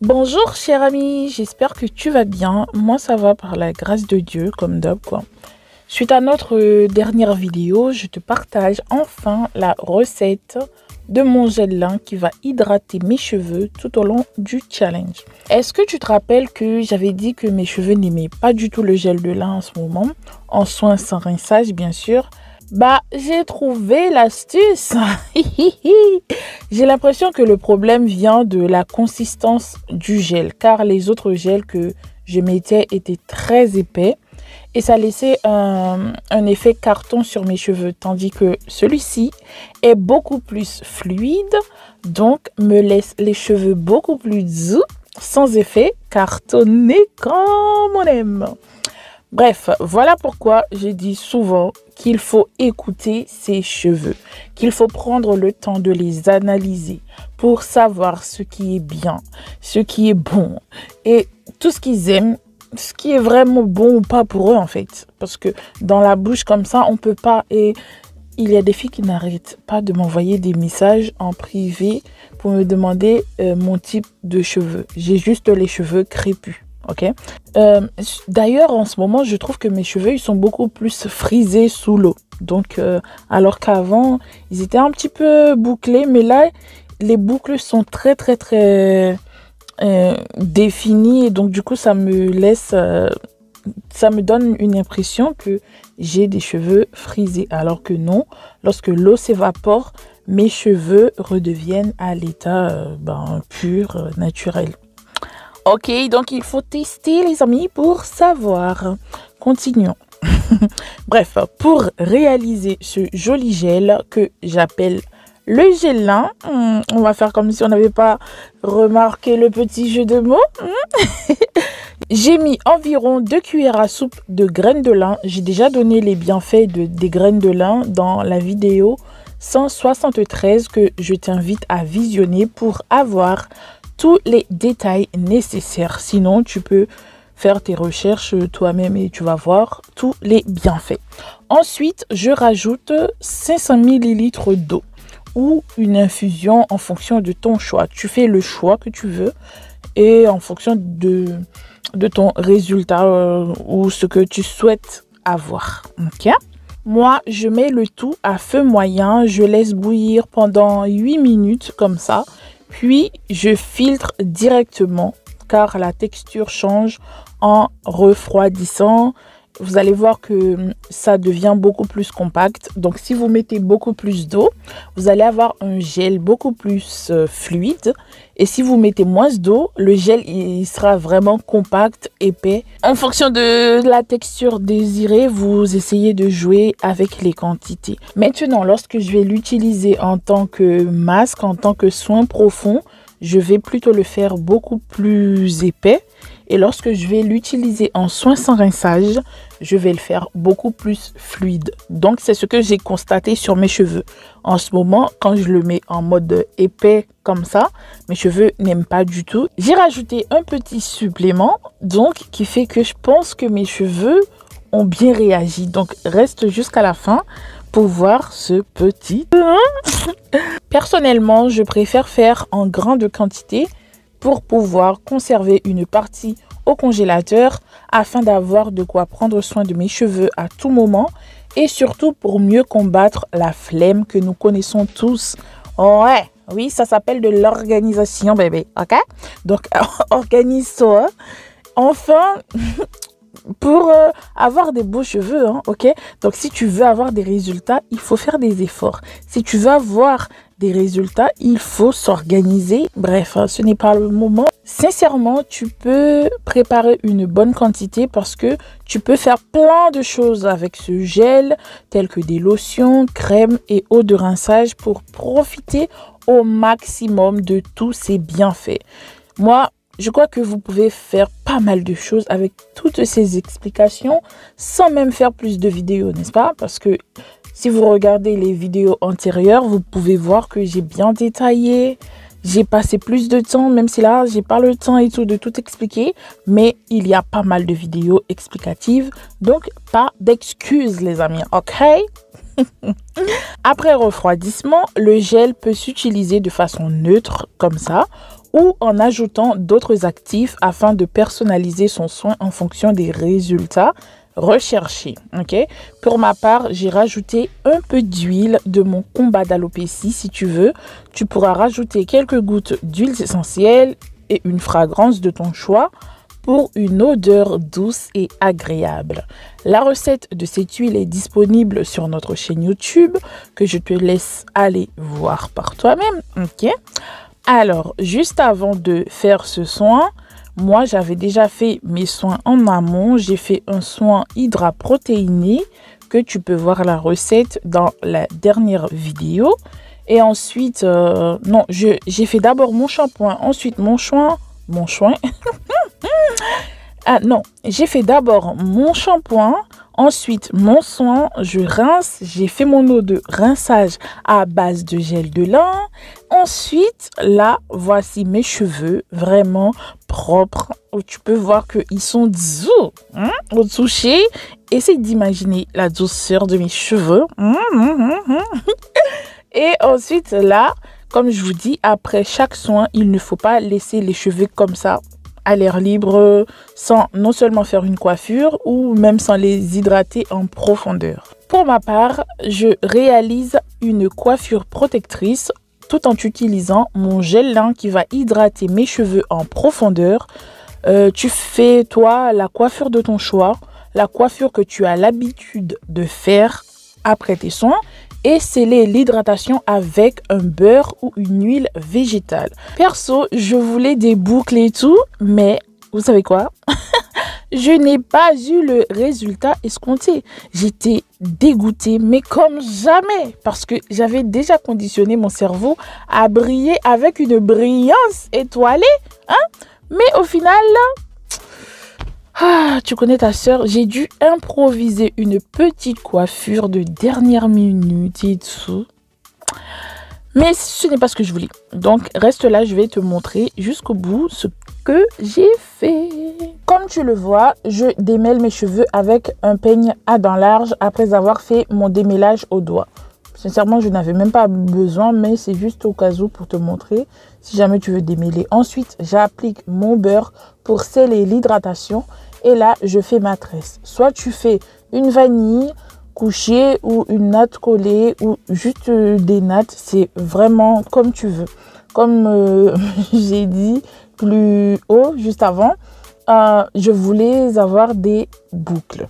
Bonjour cher ami, j'espère que tu vas bien. Moi ça va par la grâce de Dieu comme d'hab quoi. Suite à notre dernière vidéo, je te partage enfin la recette de mon gel lin qui va hydrater mes cheveux tout au long du challenge. Est-ce que tu te rappelles que j'avais dit que mes cheveux n'aimaient pas du tout le gel de lin en ce moment, en soin sans rinçage bien sûr? Bah, j'ai trouvé l'astuce. J'ai l'impression que le problème vient de la consistance du gel, car les autres gels que je mettais étaient très épais et ça laissait un effet carton sur mes cheveux, tandis que celui-ci est beaucoup plus fluide, donc me laisse les cheveux beaucoup plus sans effet cartonné comme on aime. Bref, voilà pourquoi je dis souvent qu'il faut écouter ses cheveux, qu'il faut prendre le temps de les analyser pour savoir ce qui est bien, ce qui est bon et tout ce qu'ils aiment, ce qui est vraiment bon ou pas pour eux en fait. Parce que dans la bouche comme ça, on peut pas. Et il y a des filles qui n'arrêtent pas de m'envoyer des messages en privé pour me demander mon type de cheveux. J'ai juste les cheveux crépus. Ok. D'ailleurs, en ce moment, je trouve que mes cheveux ils sont beaucoup plus frisés sous l'eau. Donc, alors qu'avant, ils étaient un petit peu bouclés, mais là, les boucles sont très définies et donc du coup, ça me laisse, ça me donne une impression que j'ai des cheveux frisés, alors que non. Lorsque l'eau s'évapore, mes cheveux redeviennent à l'état pur, naturel. Ok, donc il faut tester les amis pour savoir. Continuons. Bref, pour réaliser ce joli gel que j'appelle le gel lin, on va faire comme si on n'avait pas remarqué le petit jeu de mots. J'ai mis environ 2 cuillères à soupe de graines de lin. J'ai déjà donné les bienfaits des graines de lin dans la vidéo 173 que je t'invite à visionner pour avoir tous les détails nécessaires. Sinon, tu peux faire tes recherches toi-même et tu vas voir tous les bienfaits. Ensuite, je rajoute 500 ml d'eau ou une infusion en fonction de ton choix. Tu fais le choix que tu veux et en fonction de ton résultat ou ce que tu souhaites avoir. Ok? Moi, je mets le tout à feu moyen. Je laisse bouillir pendant 8 minutes comme ça. Puis, je filtre directement car la texture change en refroidissant. Vous allez voir que ça devient beaucoup plus compact. Donc, si vous mettez beaucoup plus d'eau, vous allez avoir un gel beaucoup plus fluide. Et si vous mettez moins d'eau, le gel il sera vraiment compact, épais. En fonction de la texture désirée, vous essayez de jouer avec les quantités. Maintenant, lorsque je vais l'utiliser en tant que masque, en tant que soin profond, je vais plutôt le faire beaucoup plus épais. Et lorsque je vais l'utiliser en soin sans rinçage, je vais le faire beaucoup plus fluide. Donc, c'est ce que j'ai constaté sur mes cheveux. En ce moment, quand je le mets en mode épais comme ça, mes cheveux n'aiment pas du tout. J'ai rajouté un petit supplément, donc, qui fait que je pense que mes cheveux ont bien réagi. Donc, reste jusqu'à la fin pour voir ce petit. Personnellement, je préfère faire en grande quantité pour pouvoir conserver une partie au congélateur afin d'avoir de quoi prendre soin de mes cheveux à tout moment et surtout pour mieux combattre la flemme que nous connaissons tous. Ouais, oui, ça s'appelle de l'organisation, bébé, ok? Donc, organise-toi. Enfin, pour avoir des beaux cheveux, hein, ok? Donc, si tu veux avoir des résultats, il faut faire des efforts. Si tu veux avoir des résultats, il faut s'organiser. Bref, ce n'est pas le moment. Sincèrement, tu peux préparer une bonne quantité parce que tu peux faire plein de choses avec ce gel, tels que des lotions, crèmes et eau de rinçage pour profiter au maximum de tous ces bienfaits. Moi, je crois que vous pouvez faire pas mal de choses avec toutes ces explications sans même faire plus de vidéos, n'est-ce pas? Parce que si vous regardez les vidéos antérieures, vous pouvez voir que j'ai bien détaillé. J'ai passé plus de temps, même si là, j'ai pas le temps et tout de tout expliquer. Mais il y a pas mal de vidéos explicatives. Donc, pas d'excuses, les amis. OK? Après refroidissement, le gel peut s'utiliser de façon neutre, comme ça, ou en ajoutant d'autres actifs afin de personnaliser son soin en fonction des résultats recherchés. Ok. Pour ma part, j'ai rajouté un peu d'huile de mon combat d'alopécie. Si tu veux, tu pourras rajouter quelques gouttes d'huile essentielle et une fragrance de ton choix pour une odeur douce et agréable. La recette de cette huile est disponible sur notre chaîne YouTube que je te laisse aller voir par toi-même. Ok. Alors, juste avant de faire ce soin, moi, j'avais déjà fait mes soins en amont. J'ai fait un soin hydraprotéiné que tu peux voir la recette dans la dernière vidéo. Et ensuite, non, j'ai fait d'abord mon shampoing, ensuite mon soin. Ah non, j'ai fait d'abord mon shampoing, ensuite mon soin, je rince, j'ai fait mon eau de rinçage à base de gel de lin. Ensuite, là, voici mes cheveux vraiment propres. Tu peux voir qu'ils sont doux au toucher. Essaye d'imaginer la douceur de mes cheveux. Et ensuite, là, comme je vous dis, après chaque soin, il ne faut pas laisser les cheveux comme ça à l'air libre sans non seulement faire une coiffure ou même sans les hydrater en profondeur. Pour ma part, je réalise une coiffure protectrice tout en utilisant mon gel lin qui va hydrater mes cheveux en profondeur. Tu fais, toi, la coiffure de ton choix, la coiffure que tu as l'habitude de faire après tes soins et sceller l'hydratation avec un beurre ou une huile végétale. Perso, je voulais des boucles et tout, mais vous savez quoi? Je n'ai pas eu le résultat escompté. J'étais dégoûtée, mais comme jamais, parce que j'avais déjà conditionné mon cerveau à briller avec une brillance étoilée. Mais au final, tu connais ta soeur, j'ai dû improviser une petite coiffure de dernière minute et tout. Mais ce n'est pas ce que je voulais. Donc, reste là, je vais te montrer jusqu'au bout ce que j'ai fait. Comme tu le vois, je démêle mes cheveux avec un peigne à dents larges après avoir fait mon démêlage au doigt. Sincèrement, je n'avais même pas besoin, mais c'est juste au cas où pour te montrer si jamais tu veux démêler. Ensuite, j'applique mon beurre pour sceller l'hydratation. Et là, je fais ma tresse. Soit tu fais une vanille couchée ou une natte collée ou juste des nattes. C'est vraiment comme tu veux. Comme j'ai dit plus haut, juste avant, je voulais avoir des boucles.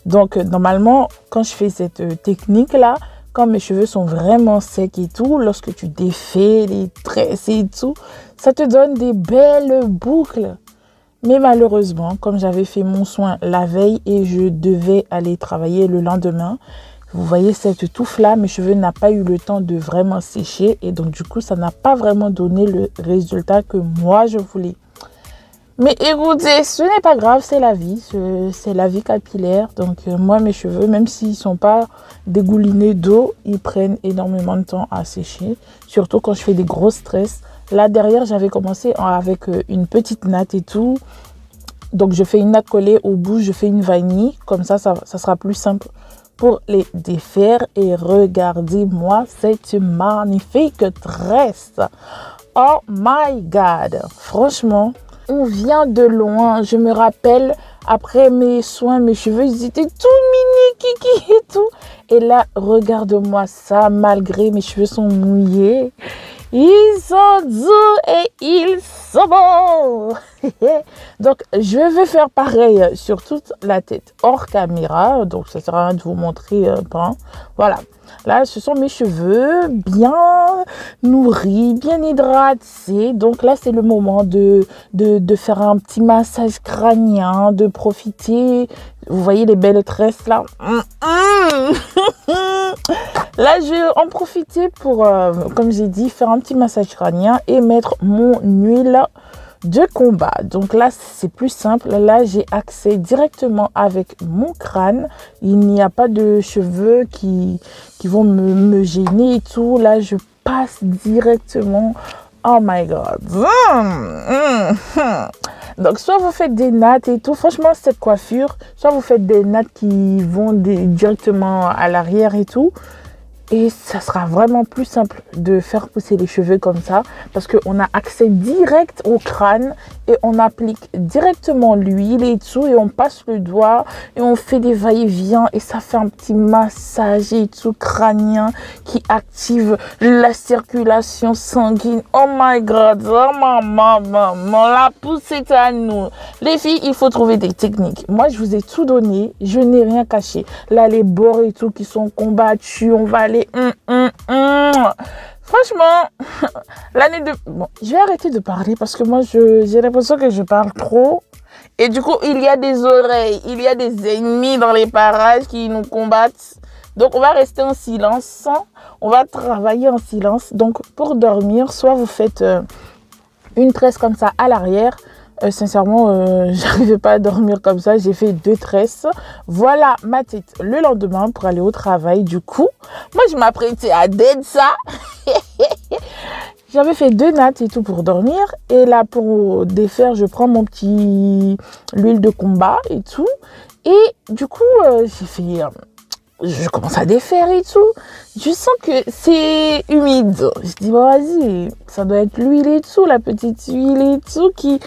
Donc, normalement, quand je fais cette technique-là, quand mes cheveux sont vraiment secs et tout, lorsque tu défais les tresses et tout, ça te donne des belles boucles. Mais malheureusement, comme j'avais fait mon soin la veille et je devais aller travailler le lendemain, vous voyez cette touffe-là, mes cheveux n'ont pas eu le temps de vraiment sécher. Et donc, du coup, ça n'a pas vraiment donné le résultat que moi, je voulais. Mais écoutez, ce n'est pas grave, c'est la vie. C'est la vie capillaire. Donc, moi, mes cheveux, même s'ils ne sont pas dégoulinés d'eau, ils prennent énormément de temps à sécher. Surtout quand je fais des grosses tresses. Là, derrière, j'avais commencé avec une petite natte et tout. Donc, je fais une natte collée au bout, je fais une vanille. Comme ça sera plus simple pour les défaire. Et regardez-moi cette magnifique tresse. Oh my God! Franchement, on vient de loin. Je me rappelle, après mes soins, mes cheveux, ils étaient tout mini, kiki et tout. Et là, regarde-moi ça, malgré mes cheveux sont mouillés. Ils sont doux et ils sont beaux. Donc, je vais faire pareil sur toute la tête hors caméra. Donc, ça sert à rien de vous montrer. Voilà. Là, ce sont mes cheveux bien nourris, bien hydratés. Donc là, c'est le moment de faire un petit massage crânien, de profiter. Vous voyez les belles tresses là. Là, je vais en profiter pour, comme j'ai dit, faire un petit massage crânien et mettre mon huile de combat. Donc là, c'est plus simple. Là, j'ai accès directement avec mon crâne. Il n'y a pas de cheveux qui vont me gêner et tout. Là, je passe directement. Oh my God. Donc, soit vous faites des nattes et tout. Franchement, cette coiffure, soit vous faites des nattes qui vont directement à l'arrière et tout. Et ça sera vraiment plus simple de faire pousser les cheveux comme ça parce qu'on a accès direct au crâne et on applique directement l'huile et tout et on passe le doigt et on fait des va-et-vient et ça fait un petit massage et tout crânien qui active la circulation sanguine. Oh my god, oh maman, la pousse c'est à nous. Les filles, il faut trouver des techniques. Moi, je vous ai tout donné, je n'ai rien caché. Là, les bords et tout qui sont combattus, on va aller Franchement, l'année de... Bon, je vais arrêter de parler parce que moi, j'ai l'impression que je parle trop. Et du coup, il y a des oreilles, il y a des ennemis dans les parages qui nous combattent. Donc, on va rester en silence. On va travailler en silence. Donc, pour dormir, soit vous faites une tresse comme ça à l'arrière. Sincèrement, j'arrivais pas à dormir comme ça. J'ai fait 2 tresses. Voilà ma tête le lendemain pour aller au travail. Du coup, moi, je m'apprêtais à dead ça. J'avais fait 2 nattes et tout pour dormir. Et là, pour défaire, je prends mon petit... l'huile de combat et tout. Et du coup, j'ai fait... je commence à défaire et tout. Je sens que c'est humide. Je dis, bon, vas-y, ça doit être l'huile et tout, la petite huile et tout qui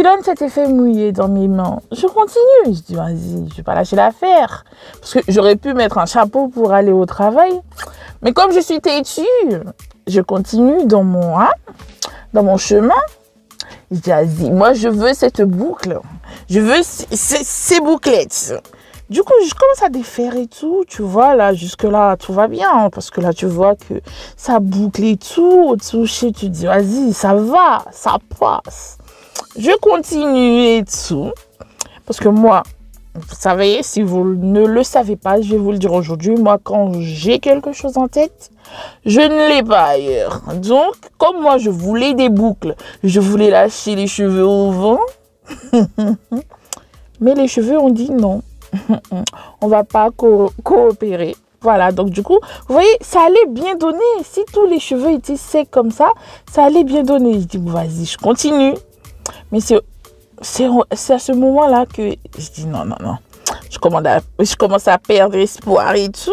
donne cet effet mouillé dans mes mains. Je continue. Je dis, vas-y, je vais pas lâcher l'affaire. Parce que j'aurais pu mettre un chapeau pour aller au travail. Mais comme je suis têtue, je continue dans mon chemin. Je dis, vas-y, moi, je veux cette boucle. Je veux ces bouclettes. Du coup, je commence à défaire et tout, tu vois, là, jusque-là, tout va bien, hein, parce que là, tu vois que ça boucle et tout, au toucher, tu dis, vas-y, ça va, ça passe. Je continue et tout, parce que moi, vous savez, si vous ne le savez pas, je vais vous le dire aujourd'hui, moi, quand j'ai quelque chose en tête, je ne l'ai pas ailleurs. Donc, comme moi, je voulais des boucles, je voulais lâcher les cheveux au vent, mais les cheveux ont dit non. On va pas coopérer. Voilà, donc du coup, vous voyez, ça allait bien donner. Si tous les cheveux étaient secs comme ça, ça allait bien donner. Je dis, bon, vas-y, je continue. Mais c'est à ce moment-là que je dis, non. Je commence à perdre espoir et tout.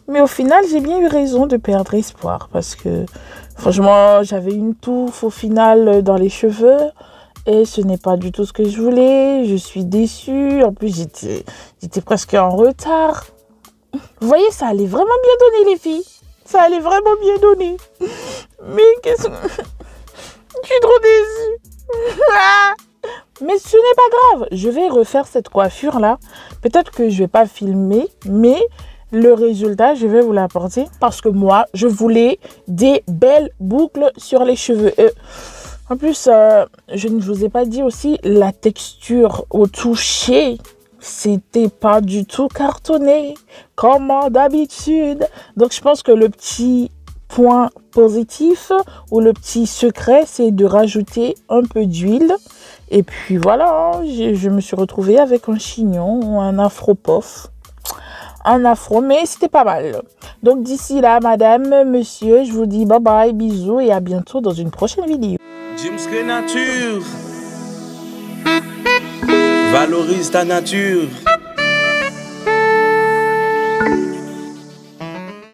Mais au final, j'ai bien eu raison de perdre espoir. Parce que, franchement, j'avais une touffe au final dans les cheveux. Et ce n'est pas du tout ce que je voulais. Je suis déçue. En plus, j'étais presque en retard. Vous voyez, ça allait vraiment bien donner, les filles. Ça allait vraiment bien donner. Mais qu'est-ce que... Je suis trop déçue. Mais ce n'est pas grave. Je vais refaire cette coiffure-là. Peut-être que je ne vais pas filmer, mais le résultat, je vais vous l'apporter. Parce que moi, je voulais des belles boucles sur les cheveux. En plus, je ne vous ai pas dit aussi, la texture au toucher, c'était pas du tout cartonné, comme d'habitude. Donc, je pense que le petit point positif ou le petit secret, c'est de rajouter un peu d'huile. Et puis voilà, je me suis retrouvée avec un chignon, un afro-puff. Un afro, mais c'était pas mal. Donc, d'ici là, madame, monsieur, je vous dis bye bye, bisous et à bientôt dans une prochaine vidéo. Jim's Nature, valorise ta nature.